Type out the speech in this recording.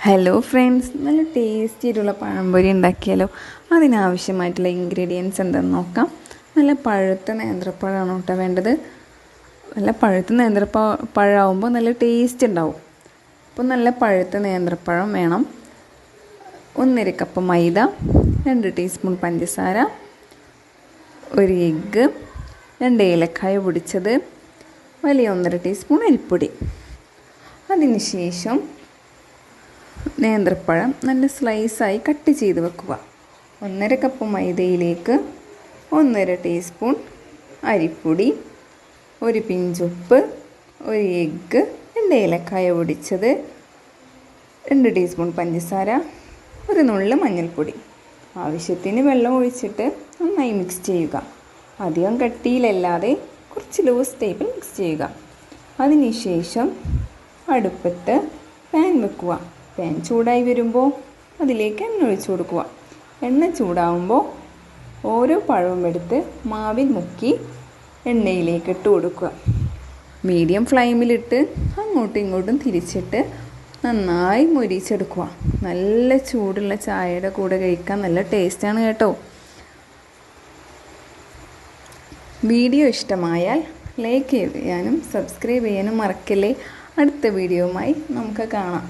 Hello friends, നല്ല tasty ആയിട്ടുള്ള പഴംപൊരി ഉണ്ടാക്കിയാലോ. അതിനാവശ്യമായിട്ടുള്ള ഇൻഗ്രീഡിയൻസ് എന്തെന്ന് നോക്കാം. നല്ല പഴുത്ത നേന്ത്രപ്പഴമാണ് കേട്ടോ വേണ്ടത്. നല്ല പഴുത്ത പഴമാകുമ്പോൾ നല്ല ടേസ്റ്റ് ഉണ്ടാവും. അപ്പോൾ നല്ല പഴുത്ത നേന്ത്രപ്പഴം വേണം. 1.5 കപ്പ് മൈദ, 2 ടീസ്പൂൺ പഞ്ചസാര, 1 എഗ്ഗ്, 2 ഏലക്കായ പൊടിച്ചത്, വലിയ 1.5 ടീസ്പൂൺ അരിപ്പൊടി. അതിനുശേഷം നേന്ത്രപ്പഴം നല്ല സ്ലൈസായി കട്ട് ചെയ്ത് വെക്കുക. 1.5 കപ്പ് മൈദയിലേക്ക് 1.5 ടീസ്പൂൺ അരിപ്പൊടി, 1 പിഞ്ചുപ്പ്, 1 എഗ്ഗ്, 2 ഏലക്കായ പൊടിച്ചത്, 2 ടീസ്പൂൺ പഞ്ചസാര, 1 നുള്ള് മഞ്ഞൾപ്പൊടി. ആവശ്യത്തിന് വെള്ളം ഒഴിച്ചിട്ട് നന്നായി മിക്സ് ചെയ്യുക. അധികം കട്ടിയിലല്ലാതെ കുറച്ച് ലൂസ് ടൈപ്പിൽ മിക്സ് ചെയ്യുക. അതിനുശേഷം അടുപ്പത്ത് പാൻ വെക്കുക. പാൻ ചൂടായി വരുമ്പോൾ അതിലേക്ക് എണ്ണ ഒഴിച്ചു കൊടുക്കുക. എണ്ണ ചൂടാവുമ്പോൾ ഓരോ പഴവും എടുത്ത് മാവിൽ മുക്കി എണ്ണയിലേക്ക് ഇട്ട് കൊടുക്കുക. മീഡിയം ഫ്ലെയിമിലിട്ട് അങ്ങോട്ടും ഇങ്ങോട്ടും തിരിച്ചിട്ട് നന്നായി മൊരിച്ചെടുക്കുക. നല്ല ചൂടുള്ള ചായയുടെ കൂടെ കഴിക്കാൻ നല്ല ടേസ്റ്റാണ് കേട്ടോ. വീഡിയോ ഇഷ്ടമായാൽ ലൈക്ക് ചെയ്യാനും സബ്സ്ക്രൈബ് ചെയ്യാനും മറക്കല്ലേ. അടുത്ത വീഡിയോയുമായി നമുക്ക് കാണാം.